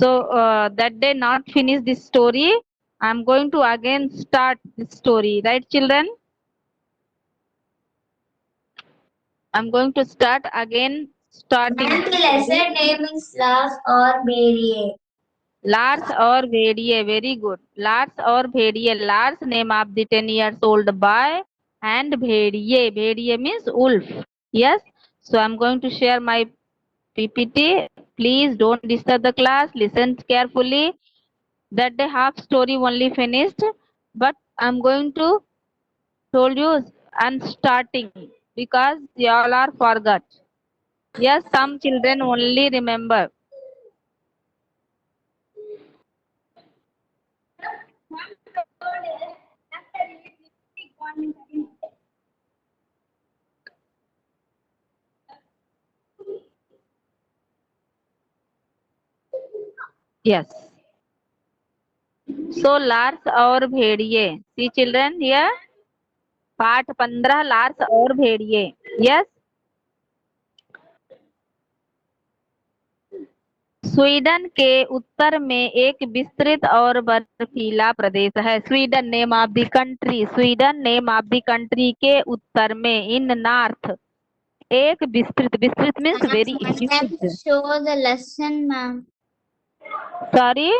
So that day not finish this story. I'm going to again start this story, right, children? I'm going to start again. Starting. Ma'am, the lesson name is Lars or Berry. Lars or Bhediye, very good. Lars or Bhediye, Lars name of the 10 years old boy, and Bhediye, Bhediye means wolf. Yes, so I'm going to share my PPT. Please don't disturb the class, listen carefully. That day half story only finished, but I'm going to told you and starting because y'all are forgot. Yes, some children only remember. Yes. So Lars और भेड़िए. See children here. पाठ 15 Lars और भेड़िए. Yes. Sweden के उत्तर में एक विस्तृत और बर्फीला प्रदेश है. Sweden name of the country. Sweden name of the country के उत्तर में इन नॉर्थ एक विस्तृत. विस्तृत means very huge. Show the lesson, ma'am. Sorry.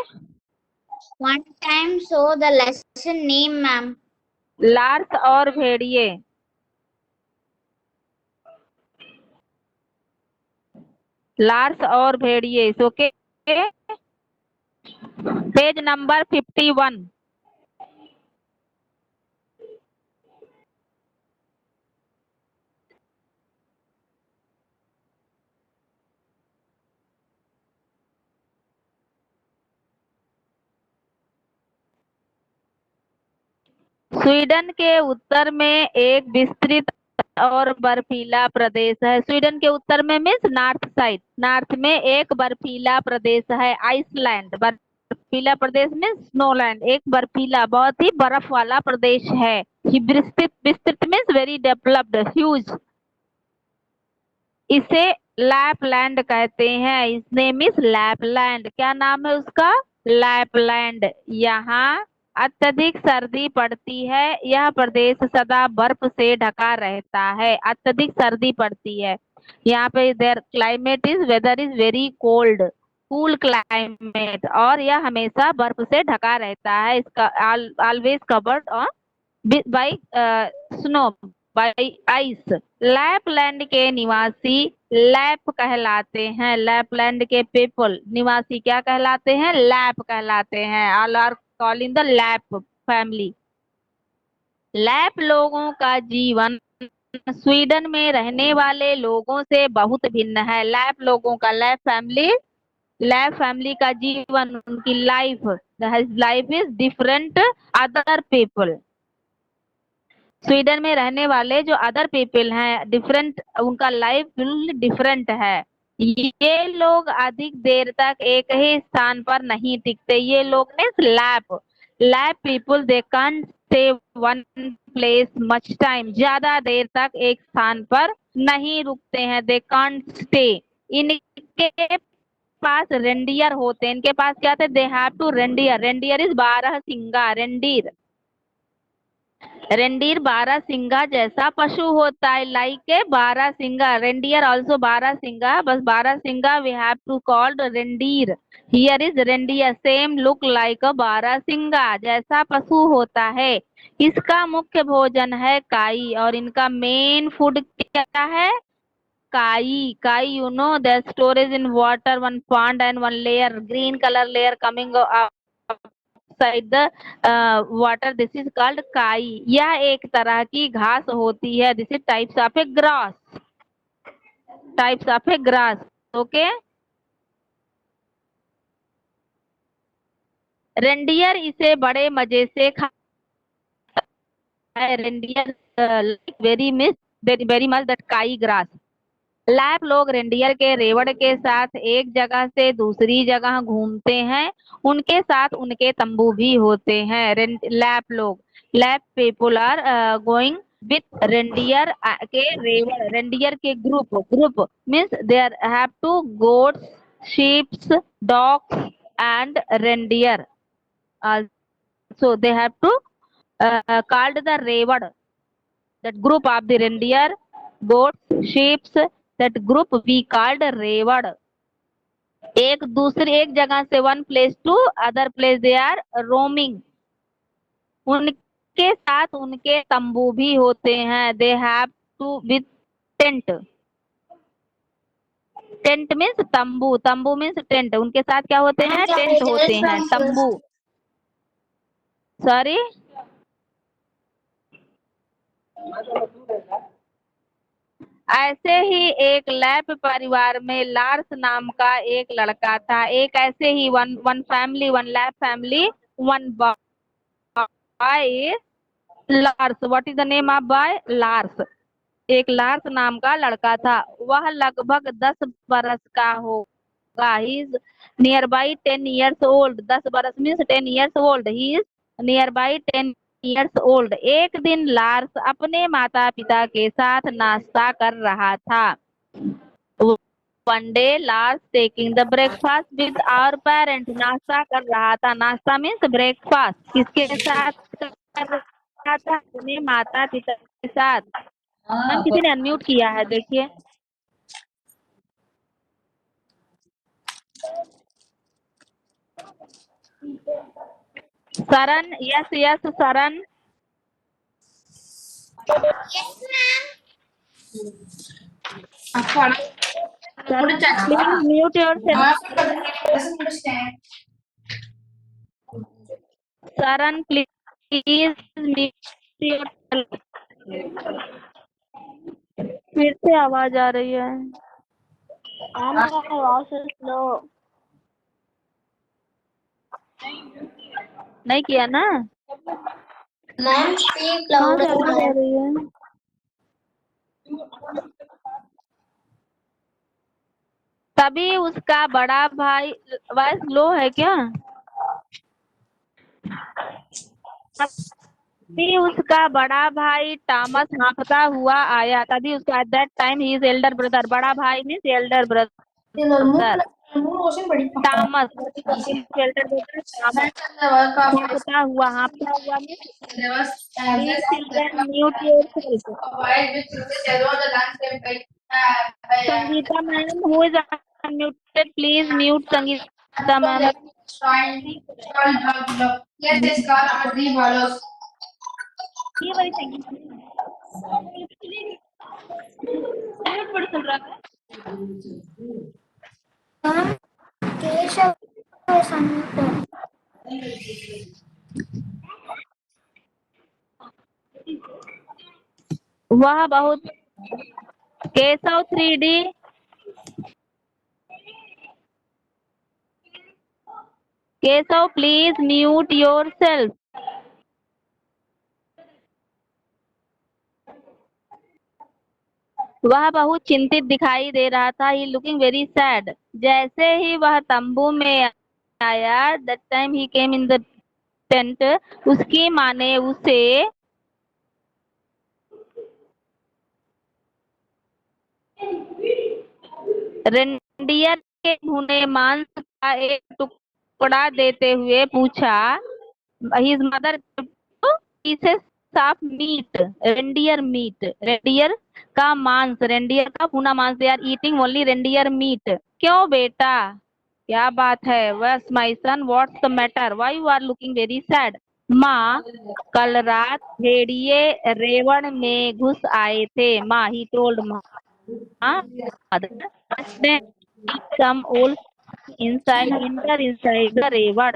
One time show the lesson name, ma'am. Lars और भेड़िए. लार्स और भेड़िए. ओके. Page number 51. स्वीडन के उत्तर में एक विस्तृत और बर्फीला प्रदेश है. स्वीडन के उत्तर में मीन्स नॉर्थ साइड. नॉर्थ में एक बर्फीला प्रदेश है. आइसलैंड. बर्फीला प्रदेश मीन्स स्नोलैंड. एक बर्फीला बहुत ही बर्फ वाला प्रदेश है. विस्तृत. विस्तृत मीन्स वेरी डेवलप्ड, ह्यूज. इसे लैपलैंड कहते हैं. इसने मीन्स लैपलैंड. क्या नाम है उसका? लैपलैंड. यहाँ अत्यधिक सर्दी पड़ती है. यह प्रदेश सदा बर्फ से ढका रहता है. अत्यधिक सर्दी पड़ती है यहाँ पे. There climate is weather is very cold, cool climate, और यह हमेशा बर्फ से ढका रहता है. इसका always covered by snow, by ice. Lapland के निवासी लैप कहलाते हैं. लैपलैंड के पीपल निवासी क्या कहलाते हैं? लैप कहलाते हैं. All are calling the Lapp family. Lapp लोगों का जीवन स्वीडन में रहने वाले लोगों से बहुत भिन्न है. लैप लोगों का, लैप फैमिली का जीवन, उनकी life is different other people. Sweden में रहने वाले जो अदर पीपल हैं, डिफरेंट, उनका लाइफ बिल्कुल डिफरेंट है. ये लोग अधिक देर तक एक ही स्थान पर नहीं टिकते. ये लोग Lapp people they can't stay one place much time. ज्यादा देर तक एक स्थान पर नहीं रुकते हैं. They can't stay. इनके पास रेंडियर होते हैं. इनके पास क्या थे? They have two reindeer. Reindeer is 12 सिंगा. रेंडीर 12 सिंगा जैसा पशु होता है. लाइक ए 12 सिंगा. रेंडियर ऑल्सो 12 सिंगा, बस 12 सिंगा we have to called reindeer. Here is reindeer. Same look like a 12 सिंगा, जैसा पशु होता है. इसका मुख्य भोजन है काई, और इनका मेन फूड क्या है? काई. काई, you know, the storage in water, one pond and one layer, green colour layer coming side the water. This is called काई. यह एक तरह की घास होती है. This is types of A grass. Okay. Reindeer इसे बड़े मजे से खाता है. रेंडियर वेरी मच दैट काई ग्रास. लैप लोग रेंडियर के रेवड़ के साथ एक जगह से दूसरी जगह घूमते हैं. उनके साथ उनके तंबू भी होते हैं. Lapp people are going with reindeer के रेवड़. रेंडियर के group means there have two goats, sheeps, dogs and reindeer. So they have to called the reward. That group of the reindeer, goats, sheep, that group we called reward. एक जगह से one place to other place they are roaming. उनके साथ उनके तंबू भी होते हैं. They have to with tent. Tent means तंबू. तंबू मीन्स टेंट. उनके साथ क्या होते हैं? टेंट होते हैं, तंबू. सॉरी. ऐसे ही एक लैप परिवार में लार्स नाम का एक लड़का था. एक ऐसे ही one family, one lap family, one boy Lars. What is the name of boy? Lars. एक लार्स नाम का लड़का था. वह लगभग 10 बरस का होगा. He is near by 10 years old. 10 बरस means 10 years old. He is near by 10 years old. एक दिन लार्स अपने माता पिता के साथ नाश्ता कर रहा था. One day Lars taking the breakfast with our parent. नाश्ता कर रहा था. नाश्ता मीन्स ब्रेकफास्ट. किसके साथ कर रहा था? अपने माता पिता के साथ. मैम किसी ने अनम्यूट किया है, देखिए. शरण. यस यस शरण. Yes, ma'am. Please mute yourself. शरण प्लीज म्यूट योरसेल्फ. फिर से आवाज आ रही है. नहीं किया ना? Ma'am, speak कहाँ से louder. आवाज आ रही है? तभी उसका बड़ा भाई. वॉइस लो है क्या? तभी उसका बड़ा भाई टॉमस हाँफता हुआ आया. तभी उसका एट दैट टाइम ही इज एल्डर ब्रदर. बड़ा भाई means elder brother. Thomas elder brother. Thomas हाँफता हुआ means. Please children mute yourself. Sangeeta ma'am who is unmuted, please mute Sangeeta ma'am. ये वाली संगीता म्यूट पर चल रहा है. Keshav is unmuted. वह बहुत. Keshav 3D. Keshav please mute yourself. वह बहुत चिंतित दिखाई दे रहा था. ही लुकिंग वेरी सैड. जैसे ही वह तंबू में आया, that time he came in the tent. उसकी माँ ने उसे रेंडियर के भुने मांस का एक टुकड़ा देते हुए पूछा. His mother pieces of meat. Reindeer meat. Reindeer का मांस. रेंडियर का भुना मांस. They are eating only reindeer meat. क्यों बेटा, क्या बात है? Was my son, what's the matter? Why you are looking very sad? माँ, कल रात भेड़िए रेवण में घुस आए थे. माँ, ही टोल्ड माँ. Some wolves enter inside the reward.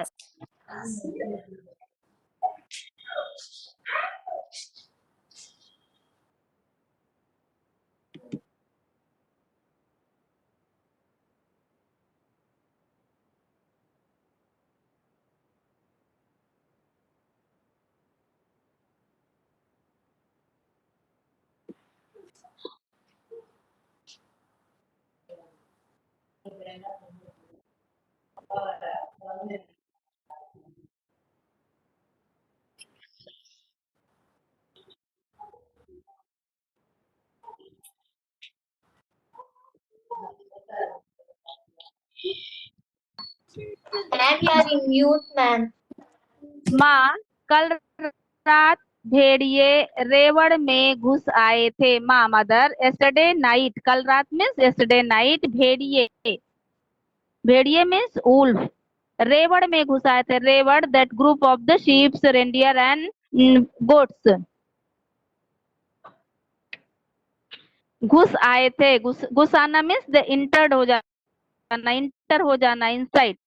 Ma'am, Ma'am, you are in mute, ma'am. माँ, कल रात भेड़िए रेवड़ में घुस आए थे। माँ, मदर, yesterday night, कल रात मीन्स yesterday night, भेड़िए मीन्स wolf, रेवड़ में घुस आए थे। रेवड़, that group of the sheep, reindeer and goats. घुस आए थे, घुस आना मीन्स द इंटर्ड हो जाना, इंटर हो जाना, inside.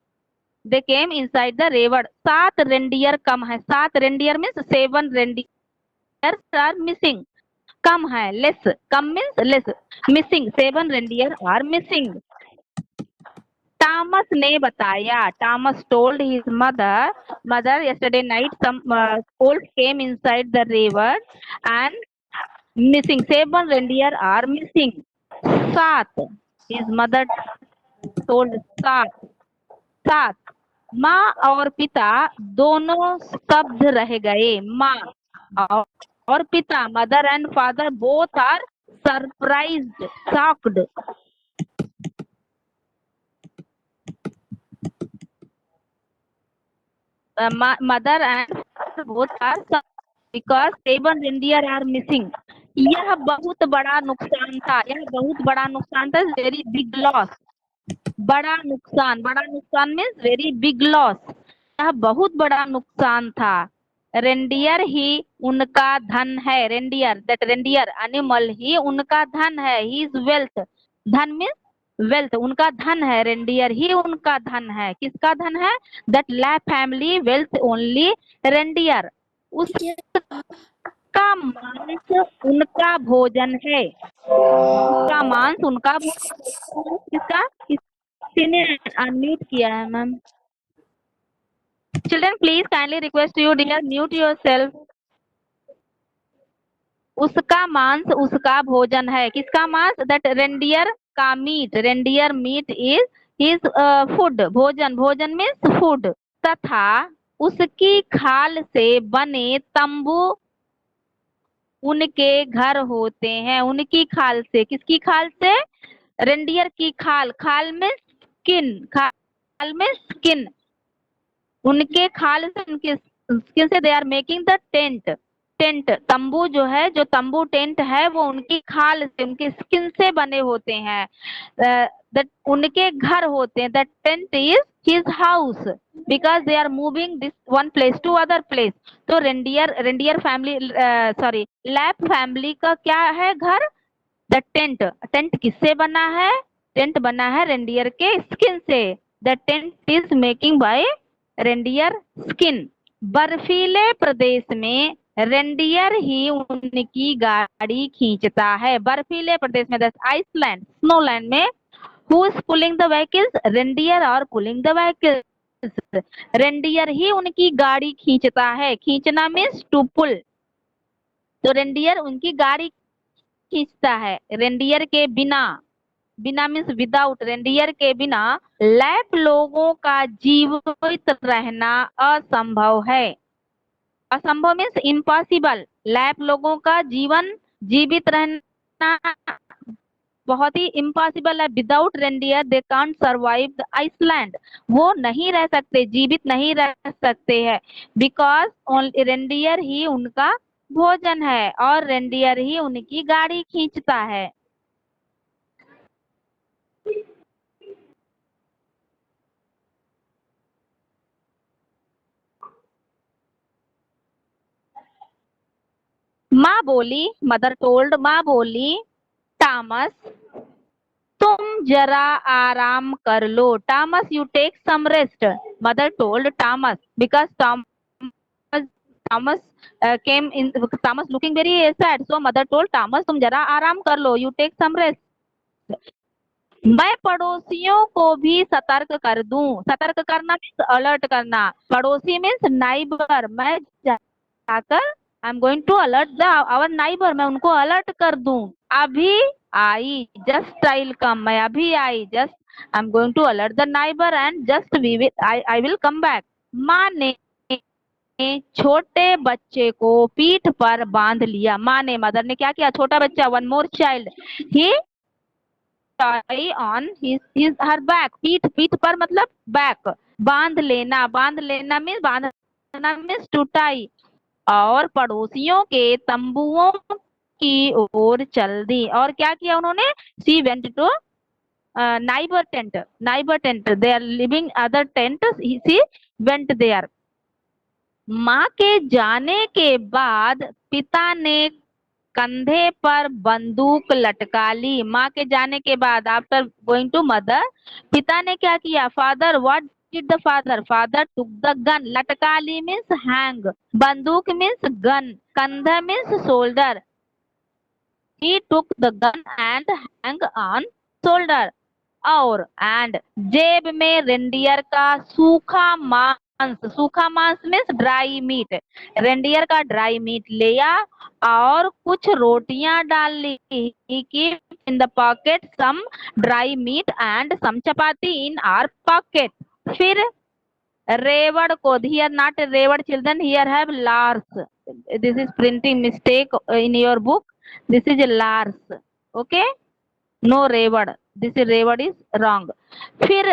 They came inside the रेवड़। 7 रेंडियर कम है। 7 reindeer means 7 reindeer are missing, कम है, लेस, कम means less, missing, 7 reindeer are missing. Thomas ने बताया, Thomas told his mother yesterday night some wolf came inside the river and missing, 7 reindeer are missing. 7, his mother told 7। माँ और पिता दोनों स्तब्ध रह गए। माँ और पिता, mother and father, both are surprised, shocked. Mother and both are because 7 reindeer are missing. यह बहुत बड़ा नुकसान था, यह बहुत बड़ा नुकसान था, वेरी बिग लॉस। बड़ा नुकसान मीन्स वेरी बिग लॉस, यह बहुत बड़ा नुकसान था। रेंडियर ही उनका धन है। रेंडियर, दैट रेंडियर एनिमल ही उनका धन है। ही इज वेल्थ, धन मीन्स वेल्थ, उनका धन है। रेंडियर ही उनका धन है। किसका धन है? That lap family wealth only reindeer, उसका मांस उनका भोजन है। उसका मांस उनका भोजन। किसका? किसी ने अनम्यूट किया है ma'am. Children please kindly request you dear, mute yourself. उसका मांस उसका भोजन है। किसका मांस? दैट रेंडियर का meat, reindeer meat is his food, भोजन, भोजन मीन्स फूड। तथा उसकी खाल से बने तंबू उनके घर होते हैं। उनकी खाल से, किसकी खाल से? रेंडियर की खाल, खाल में स्किन, खाल में स्किन, उनके खाल से, उनके स्किन से they are making the tent. Tent, तंबू जो है, जो तंबू टेंट है, वो उनकी खाल से, उनके स्किन से बने होते हैं। उनके घर होते हैं। That tent is his house because they are moving this one place to other place. तो reindeer family, sorry, lap family का क्या है? घर। द टेंट, टेंट किससे बना है? टेंट बना है रेंडियर के स्किन से। The tent is making by reindeer skin. बर्फीले प्रदेश में रेंडियर ही उनकी गाड़ी खींचता है। बर्फीले प्रदेश में, आइसलैंड, स्नोलैंड में, who is pulling the vehicles? Reindeer और पुलिंग द व्हीकल्स। रेंडियर ही उनकी गाड़ी खींचता है। खींचना मीन्स टू पुल। तो रेंडियर उनकी गाड़ी खींचता है। रेंडियर के बिना, बिना मीन्स विदाउट, रेंडियर के बिना लैप लोगों का जीवित रहना असंभव है। असंभव मीन्स इम्पॉसिबल। लैप लोगों का जीवित रहना बहुत ही इम्पॉसिबल है। Without reindeer they can't survive the Iceland, वो नहीं रह सकते, जीवित नहीं रह सकते हैं। बिकॉज रेंडियर ही उनका भोजन है और रेंडियर ही उनकी गाड़ी खींचता है। माँ बोली, मदर टोल्ड, माँ बोली, टॉमस तुम जरा आराम कर लो। Thomas you take some rest, mother told Thomas, because Thomas came in, Thomas looking very sad, so mother told Thomas तुम जरा आराम कर लो, you take some rest। मैं पड़ोसियों को भी सतर्क कर दूं। सतर्क करना मीन्स अलर्ट करना, पड़ोसी मीन्स नाइबर। मैं जाकर I am going to alert the our neighbour, मैं उनको अलर्ट कर दूं। अभी आई, जस्ट आई विल कम, मैं अभी आई, just I am going to alert the neighbour and just we will I will come back. माँ ने छोटे बच्चे को पीठ पर बांध लिया। माँ ने, मदर ने क्या किया? छोटा बच्चा, one more child, he tie on his her back, पीठ, पीठ पर मतलब बैक, बांध लेना मीन्स बांधना मीन्स टू टाई। और पड़ोसियों के तंबुओं की ओर चल दी। और क्या किया उन्होंने? She went to neighbor tent, they are living other tent, she went there। माँ के जाने के बाद पिता ने कंधे पर बंदूक लटका ली। माँ के जाने के बाद, आफ्टर गोइंग टू मदर, पिता ने क्या किया? Father, what did the father? Father took the gun, लटका ली मीन्स हैंग, बंदूक मीन्स गन, कंधा means shoulder, he took the gun and hang on shoulder। और एंड जेब में रेंडियर का सूखा मांस मीन्स ड्राई मीट, रेंडियर का ड्राई मीट लिया और कुछ रोटियां डाल ली। की in the pocket some dry meat and some chapati in our pocket. फिर रेवड़ को, here not रेवड़ children, here have Lars, this is printing mistake in your book, this is Lars, okay, no रेवड़, दिस रेवड़ इज रॉन्ग। फिर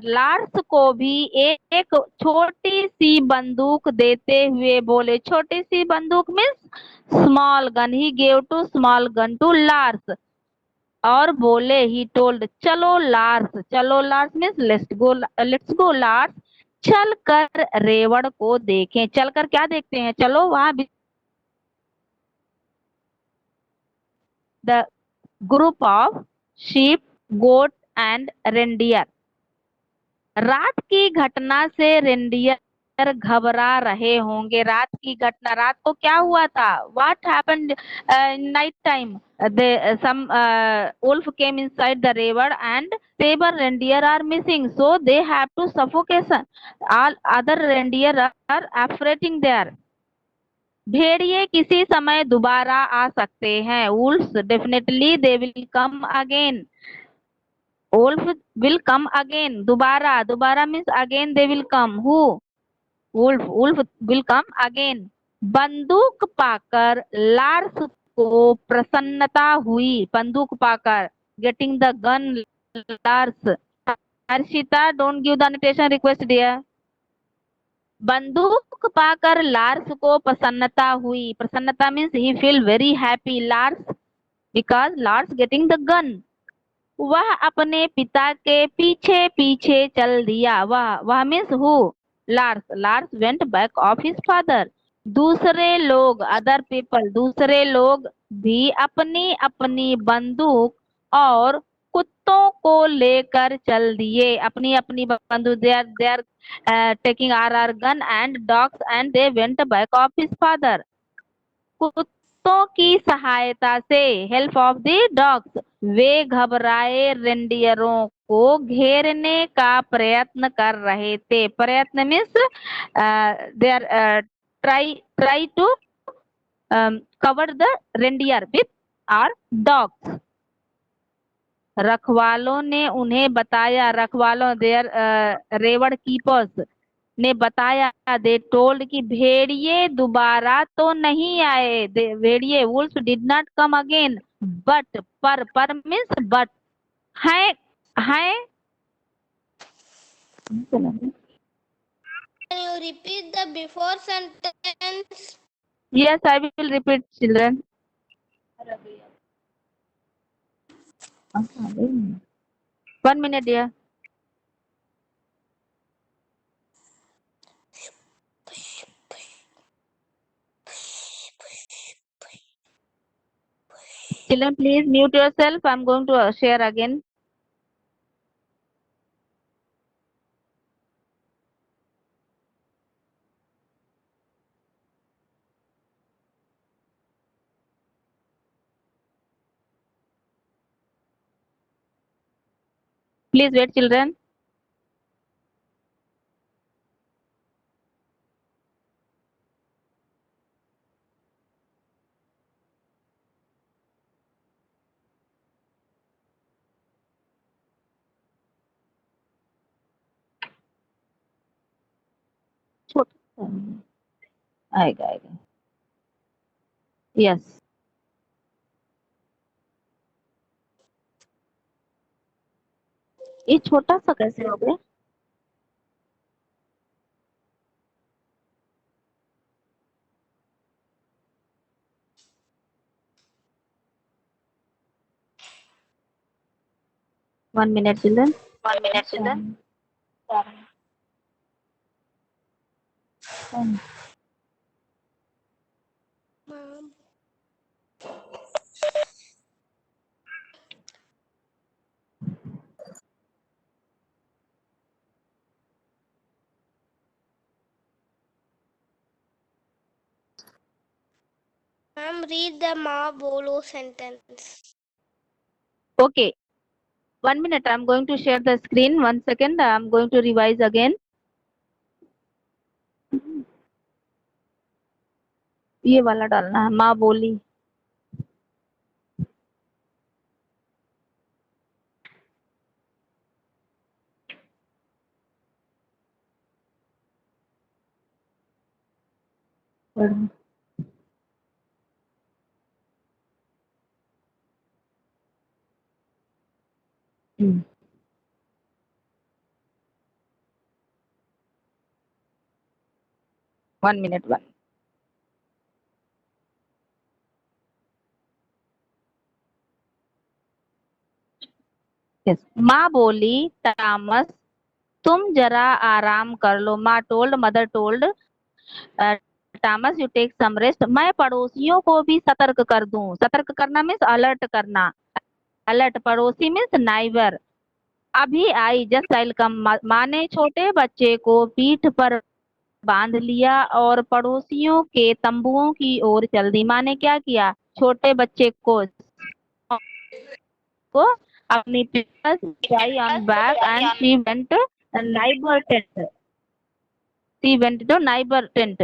Lars को भी एक छोटी सी बंदूक देते हुए बोले, छोटी सी बंदूक means small gun, he gave to small gun to Lars. और बोले, ही टोल्ड, चलो Lars means let's go Lars, चल कर रेवड़ को देखें। चलकर क्या देखते हैं? चलो वहां the group of sheep, goat and reindeer। रात की घटना से रेंडियर घबरा रहे होंगे। रात की घटना, रात को क्या हुआ था? What happened in night time? Some wolf came inside the river and seven reindeer are missing, so they have to suffocation, all other reindeer are operating there। भेड़िए किसी समय दोबारा आ सकते हैं। wolves definitely they will come again, wolf will come again, दोबारा means again they will come, who? wolf will come again। बंदूक पाकर लार्स को प्रसन्नता हुई, बंदूक पाकर, getting the gun, Lars. Harshita, don't give the annotation request dear। बंदूक पाकर लार्स को प्रसन्नता हुई, प्रसन्नता means he feel very happy, Lars, because Lars getting the gun. वह अपने पिता के पीछे पीछे चल दिया। वह means who? Lars went back of his father. दूसरे लोग, अदर पीपल, दूसरे लोग भी अपनी अपनी बंदूक और कुत्तों को लेकर चल दिए। अपनी अपनी बंदूक, they are taking our gun and dogs and they went back of his father. कुत्तों की सहायता से, हेल्प ऑफ द डॉग्स, वे घबराए रेंडियरों को घेरने का प्रयत्न कर रहे थे। प्रयत्न means they are try to cover the reindeer with our dogs. रखवालों ने उन्हें बताया, रखवालों, देयर रेवड़ कीपर्स ने बताया, दे टोल्ड कि भेड़िए दोबारा तो नहीं आए, भेड़िए, wolf did not come again, but, पर मीन्स बट, है, Can you repeat the before sentence? yes I will repeat children। 1 minute dear। Children, please mute yourself, I'm going to share again। Please wait children। आएगा yes. ये छोटा सा कैसे हो गया? 1 minute, children. 1 minute, children. 10. Mom. Ma'am, read the Ma Bolo sentence. Okay. 1 minute. I'm going to share the screen. 1 second. I'm going to revise again. ये वाला डालना है, माँ बोली. Hmm. One minute. One. Yes. माँ बोली, Thomas, तुम जरा आराम कर लो. माँ told, mother told, Thomas, you take some rest. मैं पड़ोसियों को भी सतर्क कर दूं. सतर्क करना मीन्स अलर्ट करना. अलर्ट, पड़ोसी मीन्स नाइबर. अभी आई, जस्ट आई कम. माँ ने छोटे बच्चे को पीठ पर बांध लिया और पड़ोसियों के तंबुओं की ओर चल दी. माँ ने क्या किया? छोटे बच्चे को अपनी पीठ पर on back and she went neighbour tent. She went to neighbour tent.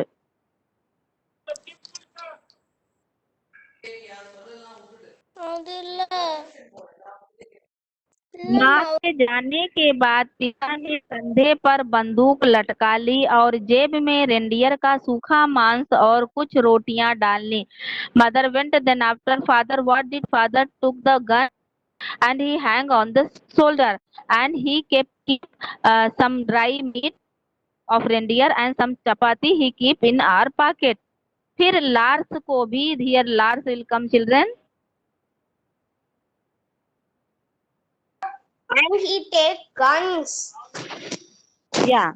माँ के जाने के बाद पिता ने कंधे पर बंदूक लटका ली और जेब में रेंडियर का सूखा मांस और कुछ रोटियां डाल ली. Mother went then after father. What did father? Took the gun and he hang on the shoulder and he keep some dry meat of reindeer and some chapati he keep in our pocket. फिर Lars को भी, here Lars will come, children. And he take guns. Yeah.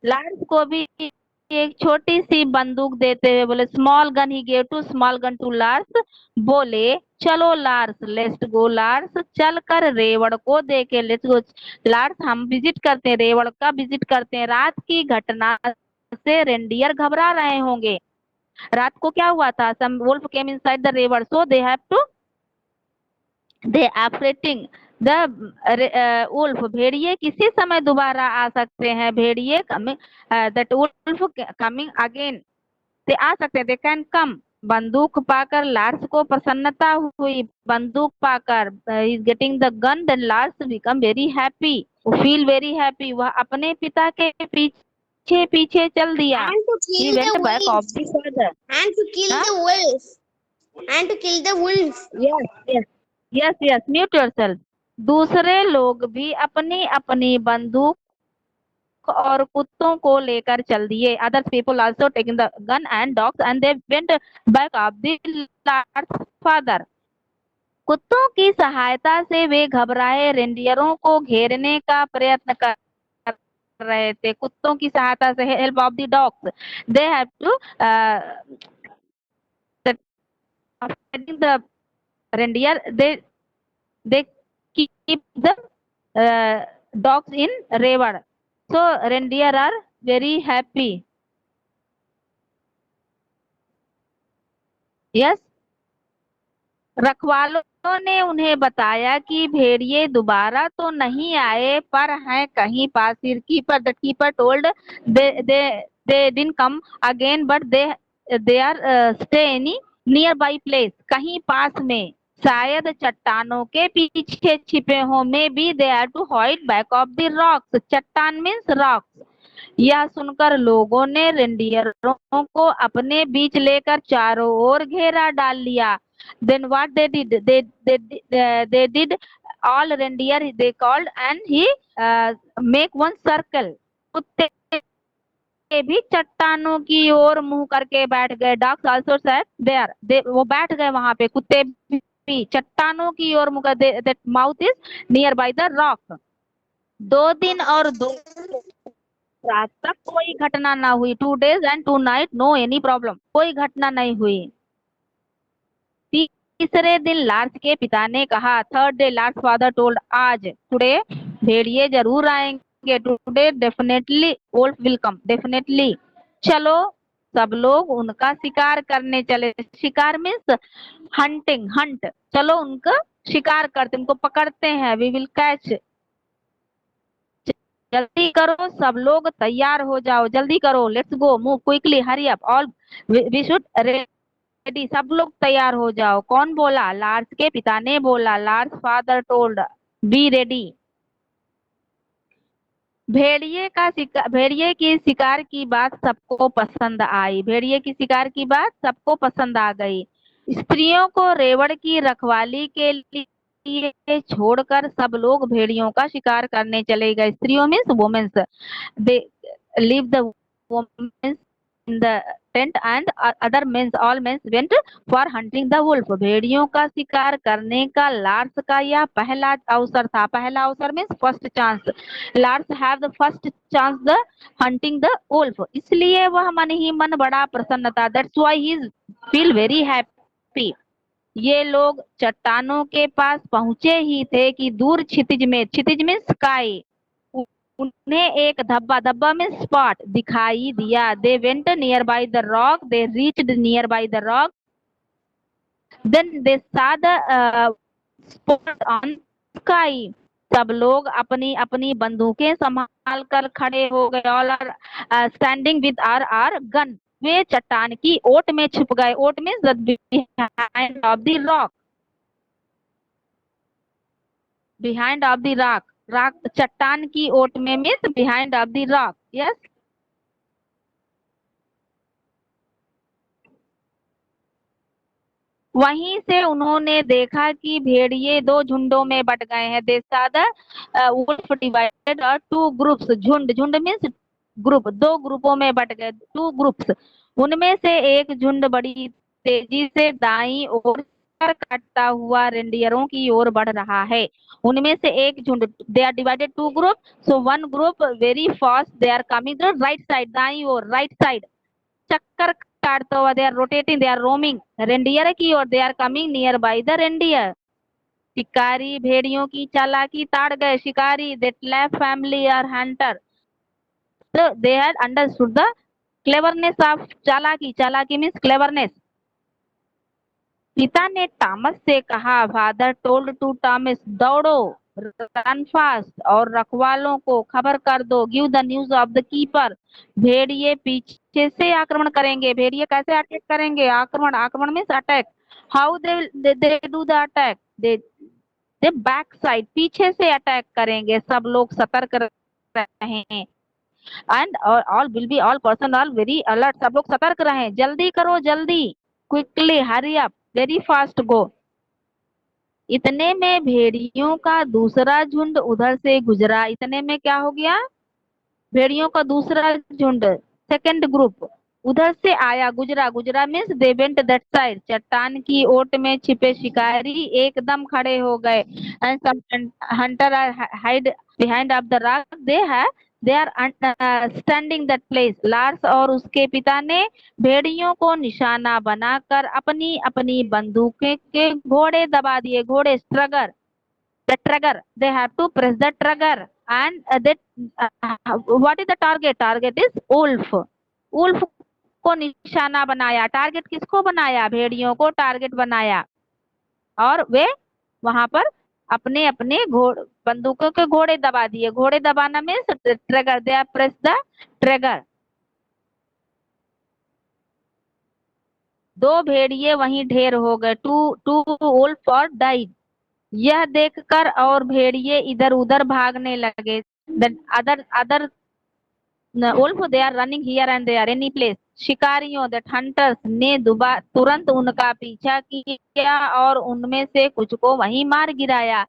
Lars को भी एक छोटी सी बंदूक देते हुए बोले, small gun he gave to, small gun to Lars. बोले, चलो लार्स, लेट्स गो लार्स, चल कर रेवड़ को देखे. लेट्स गो लार्स, हम विजिट करते हैं, रेवड़ का विजिट करते हैं. रात की घटना से रेंडियर घबरा रहे होंगे. रात को क्या हुआ था? Some wolf came inside the रेवड़, so they have to, they affrighting the wolf. भेड़िए किसी समय दोबारा आ सकते हैं. भेड़िए coming, that wolf coming again. ते आ सकते हैं, दे कैन कम. बंदूक पाकर लार्स को प्रसन्नता हुई. बंदूक पाकर, is getting the gun, then Lars become very happy, feel very happy. वह अपने पिता के पीछे पीछे चल दिया. And to He kill went the back of wolf. the father. And to kill Huh? the wolf. And to kill the wolf. Yes, mute yourself. दूसरे लोग भी अपनी अपनी बंदूक और कुत्तों को लेकर चल दिए. Other people also taking the gun and dogs and they went back of the Lars father. कुत्तों की सहायता से वे घबराए रेंडियरों को घेरने का प्रयत्न कर रहे थे. कुत्तों की सहायता से, help of the dogs, they have to the reindeer, they keep the dogs in reward. So reindeer are very happy. Yes. रखवालों ने उन्हें बताया कि भेड़िए दोबारा तो नहीं आए पर हैं कहीं पास. The keeper told they didn't come again but they are stay any nearby place. कहीं पास में, शायद चट्टानों के पीछे छिपे हों. Maybe they are to hide back of the rocks. चट्टान मीन्स रॉक्स. यह सुनकर लोगों ने रेंडियरों को अपने बीच लेकर चारों ओर घेरा डाल लिया. Then what they did? They did all reindeer they called and he make one circle. कुत्ते भी चट्टानों की ओर मुंह करके बैठ गए. Dogs also sat there. वो बैठ गए वहां पे, कुत्ते हैप्पी, चट्टानों की ओर मुख, that mouth is near by the rock. 2 दिन और 2 रात तक कोई घटना ना हुई, 2 days and 2 night no any problem, कोई घटना नहीं हुई। तीसरे दिन लार्स के पिता ने कहा, third day Lars father told, आज टुडे भेड़िए जरूर आएंगे, today definitely wolf will come, definitely. चलो सब लोग उनका शिकार करने चले। शिकार मीन्स हंटिंग, हंट, चलो उनका शिकार करते, उनको पकड़ते हैं, वी विल कैच। जल्दी करो, सब लोग तैयार हो जाओ, जल्दी करो, let's go, move quickly, hurry up, all we should ready, सब लोग तैयार हो जाओ। कौन बोला? लार्स के पिता ने बोला, Lars father told, be ready. भेड़िए की शिकार की बात सबको पसंद आई, भेड़िए की शिकार की बात सबको पसंद आ गई। स्त्रियों को रेवड़ की रखवाली के लिए छोड़कर सब लोग भेड़ियों का शिकार करने चले गए। स्त्रियों means womens, they leave the womens in the tent and other mens, all mens went for hunting the wolf. भेड़ियों का शिकार करने का लार्स का यह पहला अवसर था। पहला अवसर means first chance, Lars have the first chance the hunting the wolf, इसलिए वह मन ही मन बड़ा प्रसन्न था। That's why he feel very happy. ये लोग चट्टानों के पास पहुंचे ही थे कि दूर क्षितिज में, क्षितिज में स्काई, उन्हें एक धब्बा, धब्बा में स्पॉट दिखाई दिया। They went near by the rock, they reached near by the rock, then they saw the spot on sky। सब लोग अपनी अपनी बंदूकें संभाल कर खड़े हो गए। All are standing with our gun. वे चट्टान की ओट में छुप गए। ओट means behind of the rock, behind of the rock, rock चट्टान की ओट में means behind of the rock. Yes, वहीं से उन्होंने देखा कि भेड़िए 2 झुंडों में बट गए हैं। दे saw the wolf divided or 2 groups। झुंड, झुंड मीन्स ग्रुप, 2 ग्रुपों में बट गए, 2 ग्रुप्स। उनमें से एक झुंड बड़ी तेजी से दाईं ओर काटता हुआ रेंडियरों की ओर बढ़ रहा है। उनमें से एक झुंड, they are divided 2 group, so 1 group very fast, they are coming the right side, दाईं ओर, राइट साइड, चक्कर काटता हुआ, they are rotating, they are roaming reindeer की ओर, they are coming near by the reindeer. शिकारी भेड़ियों की चालाकी ताड़ गए। शिकारी, that left family are hunter, so they had understood the cleverness of चालाकी, चालाकी मीन्स क्लेवरनेस। पिता ने टॉमस से कहा, फादर टोल्ड टू टॉमस, दौड़ो, रन फास्ट, और रखवालों को खबर कर दो, give the news of the keeper. भेड़िए पीछे से आक्रमण करेंगे। भेड़िए कैसे अटैक करेंगे? आक्रमण, आक्रमण means attack. How they do the attack? They back side, पीछे से अटैक करेंगे। सब लोग सतर्क रहें, and all will be, all person are very alert, सब लोग सतर्क रहें। जल्दी करो, जल्दी, quickly, hurry up, very fast go. इतने में भेड़ियों का दूसरा झुंड उधर से गुजरा। इतने में क्या हो गया? भेड़ियों का दूसरा झुंड, सेकंड ग्रुप, उधर से आया, गुजरा, गुजरा means they went that side. चट्टान की ओट में छिपे शिकारी एकदम खड़े हो गए। And some hunter are hide behind of the rock, they are standing that place. Lars और उसके पिता ने भेड़ियों को निशाना बनाकर अपनी अपनी बंदूकें के घोड़े दबा दिए। घोड़े, turgor, the trigger, they have to press the trigger, and what is the target? Target is wolf। wolf को निशाना बनाया। टारगेट किसको बनाया? भेड़ियों को टारगेट बनाया, और वे वहां पर अपने अपने बंदूकों के घोड़े दबा दिए। घोड़े दबाना में trigger, they are press the trigger. 2 भेड़िए वहीं ढेर हो गए। टू वुल्फ और डाइड। यह देखकर और भेड़िए इधर उधर भागने लगे। Other wolf, they are running here and there, any place. शिकारियों, दैट हंटर्स, ने तुरंत उनका पीछा किया और उनमें से कुछ को वहीं मार गिराया।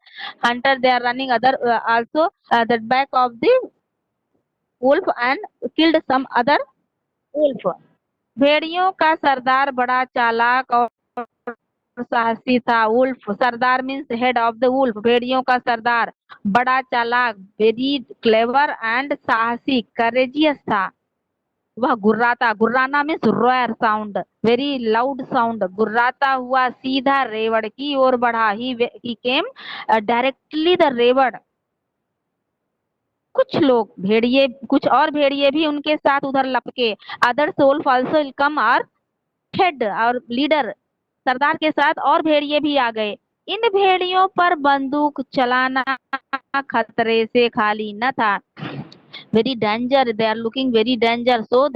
Hunter, they are running other also that back of the wolf and killed some other wolf. भेड़ियों का सरदार बड़ा चालाक और साहसी था। वुल्फ, सरदार means head of the wolf, भेड़ियों का सरदार। बड़ा चालाक, वेरी क्लेवर एंड साहसी, करेजियस था। वह गुर्राता, गुर्राना means roar sound, very loud sound. गुर्राता हुआ सीधा रेवड़ की ओर बढ़ा। ही केम डायरेक्टली द रेवड़। कुछ लोग भेड़िए, कुछ और भेड़िए भी उनके साथ उधर लपके। अदर वुल्फ आल्सो कम और हेड और लीडर, सरदार के साथ और भेड़िए भी आ गए। इन भेड़ियों पर बंदूक चलाना खतरे से खाली न था। Very danger, they are looking very danger, so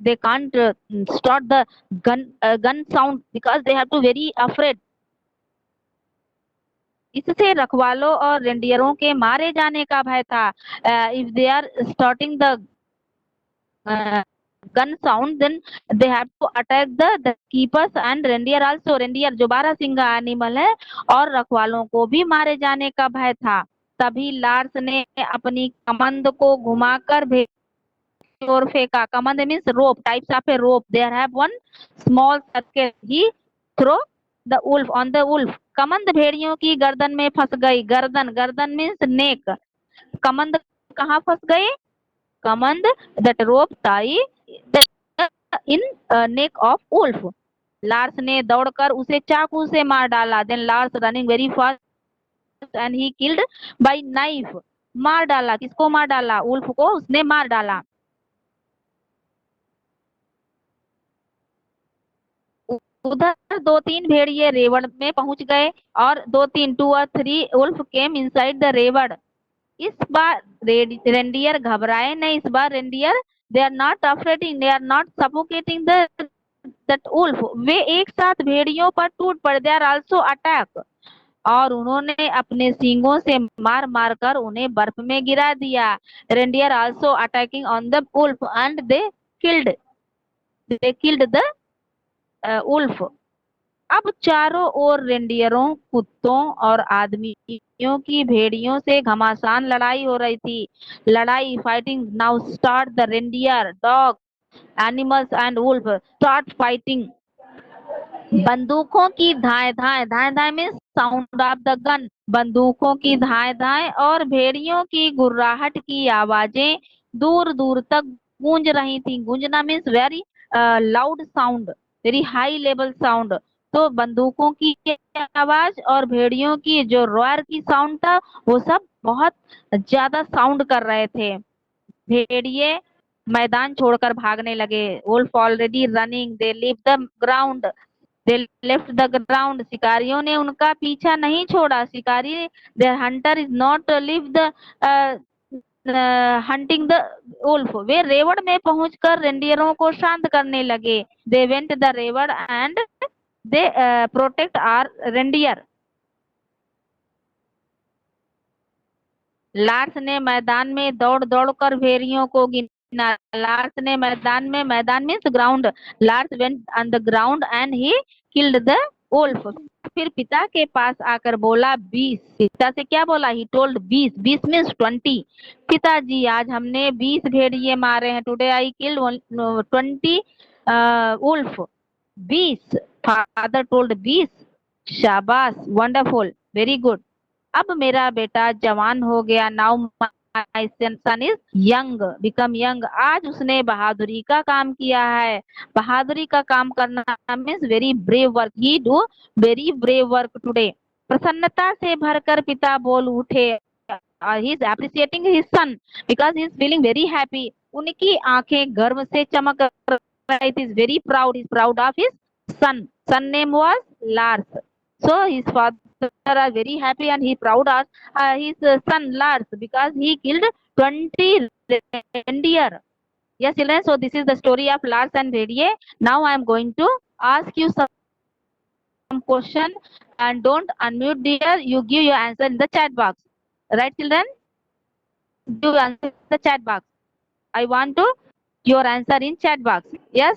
they can't start the gun sound because they have to very afraid. इससे रखवालों और रेंडियरों के मारे जाने का भय था। If they are starting the gun sound, then they have to attack the keepers and reindeer also. reindeer जो 12 सिंगा एनिमल है, और रखवालों को भी मारे जाने का भय था। तभी लार्स ने अपनी कमंद को घुमाकर और फेंका। कमंद means rope, types of a rope. There have one small circle, he throw the wolf on the wolf. कमंद भेड़ियों की गर्दन में फंस गई। गर्दन, गर्दन मीन्स नेक। कमंद कहाँ फंस गई? कमंद, that rope tie in neck of wolf. Lars ने दौड़कर उसे चाकू से मार डाला। Then Lars running very fast and he killed by knife. मार डाला, किसको मार डाला? वुल्फ को उसने मार डाला। उधर 2-3 भेड़िए रेवड़ में पहुंच गए, और 2-3 2 और 3 वुल्फ केम इनसाइड द रेवड़। इस बार रेंडियर घबराए नहीं। इस बार reindeer, they are not afraiding, they are not suffocating that wolf. वे एक साथ भेड़ियों पर टूट पड़े। दे आर आल्सो अटैक, और उन्होंने अपने सींगों से मार मार कर उन्हें बर्फ में गिरा दिया। Reindeer also attacking on the wolf and they killed the wolf. अब चारों ओर रेंडियरों, कुत्तों और आदमियों की भेड़ियों से घमासान लड़ाई हो रही थी। लड़ाई, fighting now start. The reindeer, dog, animals and wolf start fighting. बंदूकों की धाए धाए, धाए धाए means sound of the gun. बंदूकों की धाए धाए और भेड़ियों की गुर्राहट की आवाजें दूर दूर तक गूंज रही थी। गूंजना means very loud sound, very high level sound. तो बंदूकों की आवाज और भेड़ियों की जो रॉयर की साउंड था, वो सब बहुत ज्यादा साउंड कर रहे थे। भेड़िए मैदान छोड़कर भागने लगे। Wolf already running, they leave the ground, they left the ground. शिकारियों ने उनका पीछा नहीं छोड़ा। शिकारी, there hunter is not leave the hunting the wolf. वे रेवड़ में पहुंचकर रेंडियरों को शांत करने लगे। दे वेंट द रेवड़ and they protect are reindeer. Lars ने मैदान में दौड़ दौड़ कर भेड़ियों को गिना। लार्स ने मैदान means ground. Lars went on the ground and he killed the wolf. फिर पिता के पास आकर बोला 20। पिता से क्या बोला? He told 20। 20 मीन्स 20। पिताजी, आज हमने 20 भेड़िए मारे हैं। Today I killed 20 wolf. 20, father told 20। शाबाश, वंडरफुल, वेरी गुड। अब मेरा बेटा जवान हो गया। Now my son is young, become young. आज उसने बहादुरी का काम किया है। बहादुरी का काम करना means very brave work. He do very brave work today. प्रसन्नता से भरकर पिता बोल उठे। He is appreciating his son because he is feeling very happy. उनकी आंखें गर्व से चमक रही थी। Very proud, is proud of his son. Son name was Lars. So his father are very happy and he proud of his son Lars because he killed 20 reindeer. Yes, children. So this is the story of Lars and Reindeer. Now I am going to ask you some question, and don't unmute dear. You give your answer in the chat box. Right, children? Give answer in the chat box. I want to your answer in chat box. Yes.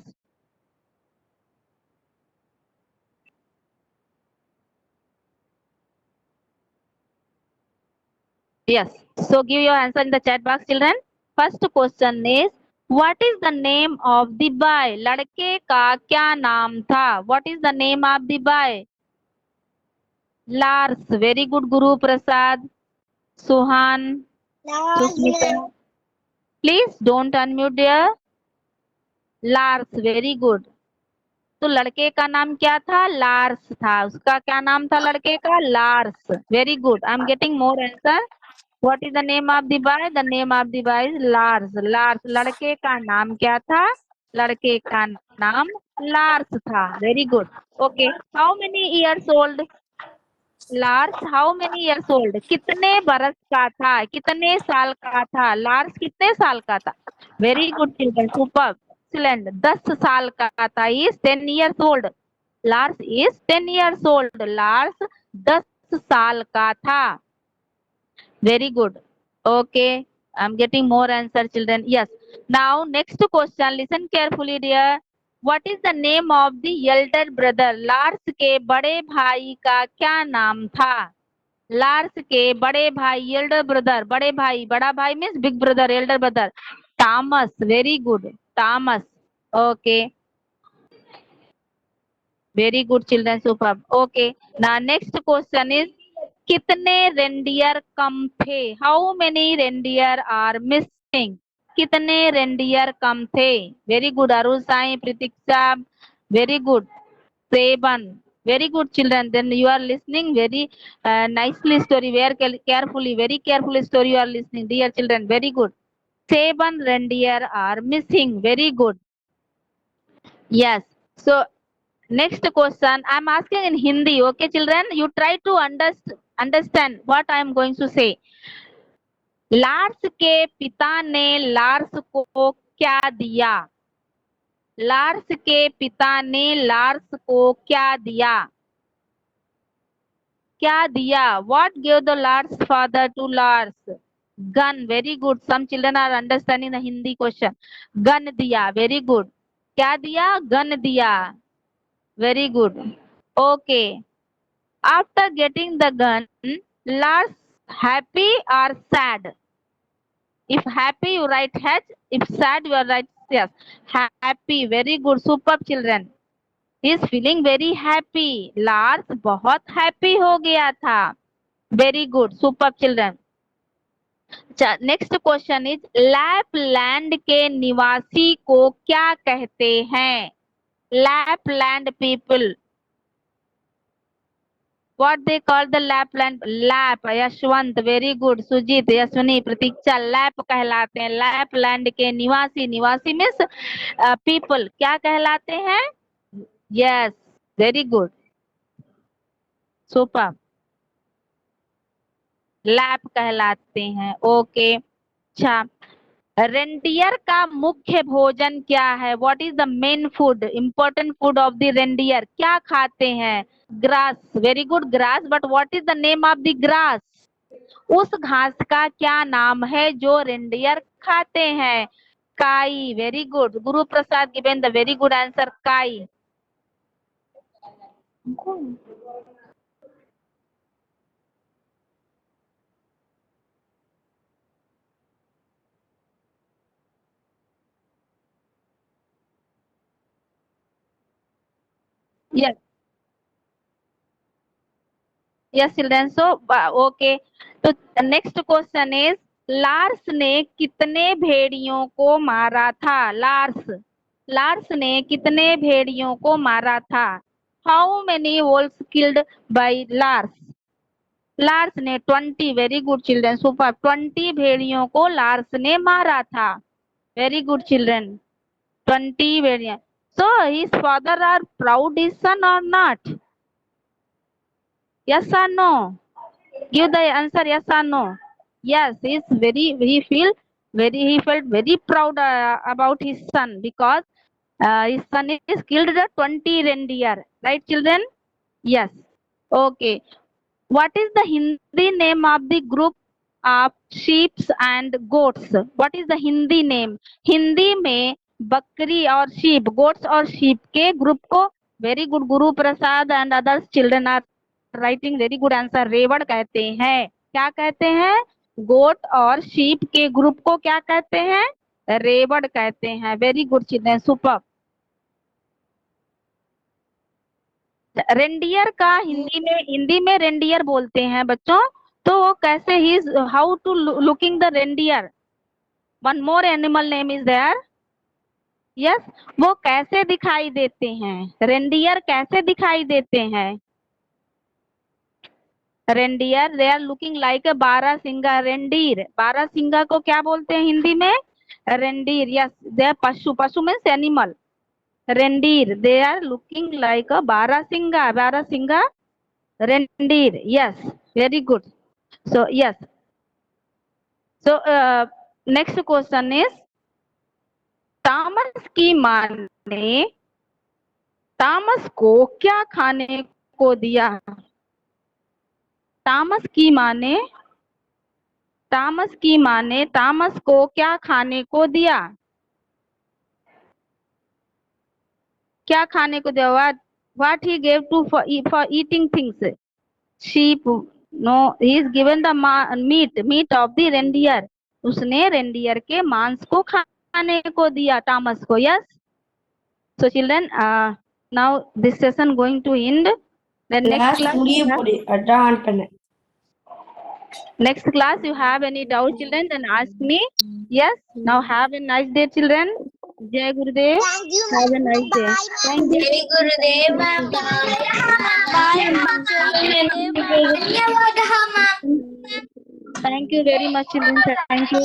Yes. So give your answer in the chat box, children. First question is, What is the name of the boy? लड़के का क्या नाम था? What is the name of the boy? Lars. Very good, Guru Prasad. Suhan. Susmita. Please don't unmute there. Lars. Very good. तो लड़के का नाम क्या था? लार्स था। उसका क्या नाम था लड़के का? Lars. Very good. I am getting more answer. What is the name of the boy? The name of the boy is Lars. Lars. लड़के का नाम क्या था? लड़के का नाम लार्स था। Very good. Okay. How many years old? Lars how many years old? कितने बरस का था? कितने साल का था? लार्स कितने साल का था? Very good children, super, excellent. 10 साल का था। Is 10 years old. Lars is 10 years old. Lars 10 साल का था। Very good. Okay, I am getting more answer children. Yes, now next question, listen carefully dear. What is the name of the elder brother? Lars के बड़े भाई का क्या नाम था? लार्स के बड़े भाई, एल्डर ब्रदर, बड़े भाई, बड़ा भाई means big brother, elder brother, Thomas. Very good, Thomas. Okay, very good children, super. Okay, now next question is कितने रेंडियर कम थे? How many reindeer are missing? कितने रेंडियर कम थे? Very good Arun Sai, Pratiksha, very good. 7। Very good children. Then you are listening very nicely story. Very carefully, very carefully story you are listening, dear children. Very good. 7 reindeer are missing. Very good. Yes. So next question I am asking in Hindi. Okay, children. You try to understand what I am going to say. Lars के पिता ने Lars को क्या दिया? Lars के पिता ने Lars को क्या दिया? क्या दिया? What gave the Lars father to Lars? Gun. Very good. Some children are understanding the Hindi question. Gun दिया. Very good. क्या दिया? Gun दिया. Very good. Okay. After getting the gun, Lars happy or sad? If happy, you write H. If sad, you write yes. Happy. Very good. Superb children. He is feeling very happy. Lars बहुत happy हो गया था। Very good, super children. Next question is Lapland के निवासी को क्या कहते हैं? Lapland people, what they call the Lapland? Lapp. Yashwant, very good. Sujit, Yashwani, Pratiksha, Lapp कहलाते हैं। लैपलैंड के निवासी, निवासी मीन्स पीपल, क्या कहलाते हैं? Yes, very good, super, lap कहलाते हैं। ओके, अच्छा, रेंडियर का मुख्य भोजन क्या है? What is the main food, important food of the reindeer? क्या खाते हैं? Grass. Very good, grass. But what is the name of the grass? उस घास का क्या नाम है जो रेंडियर खाते हैं? काई। Very good, Guru Prasad given the very good answer, काई। Yes, yes children. So okay, तो नेक्स्ट क्वेश्चन इज लार्स ने कितने भेड़ियों को मारा था? लार्स ने कितने भेड़ियों को मारा था? How many wolves killed by Lars? Lars ने 20। Very good children, super. 20 भेड़ियों को लार्स ने मारा था। Very good children, 20 Bhediya. So his father are proud his son or not? Yes or no? Give the answer, yes or no? Yes, he felt very proud about his son because his son is killed the 20 reindeer, right children? Yes. Okay. What is the Hindi name of the group of sheep and goats? What is the Hindi name? Hindi में बकरी और sheep, goats और sheep के group को, very good, Guru Prasad and others children are writing very good answer, रेवड़ कहते हैं। क्या कहते हैं? गोट और शीप के ग्रुप को क्या कहते हैं? रेवड़ कहते हैं। Very good children, super. Reindeer का हिंदी में रेंडियर बोलते हैं बच्चों। तो वो कैसे, he how to looking the reindeer. One more animal name is there. Yes, वो कैसे दिखाई देते हैं, रेंडियर कैसे दिखाई देते हैं। Reindeer, they are looking like a barasingha. Reindeer, बारहसिंगा को क्या बोलते हैं हिंदी में, रेंडीर। Yes, they are pashu, pashu means animal. Reindeer, they are looking like a barasingha, barasingha reindeer. Yes, very good. So yes, so next question is, Tamas की माँ ने तामस को क्या खाने को दिया। तामस की माँ ने तामस को क्या खाने को दिया। क्या खाने को दिया, what he gave to for eating things। sheep, no, he is given the meat of the reindeer। उसने रेंडियर के मांस को खाने को दिया तामस को। Yes, so children, now this session going to end। The next class you have any doubt children, then ask me। Yes, now have a nice day children। Jai Gurudev, have a nice day। Thank you। Jai Gurudev ma'am। Bye, ma'am. Jai Gurudev, ma'am. Thank you very much children, thank you।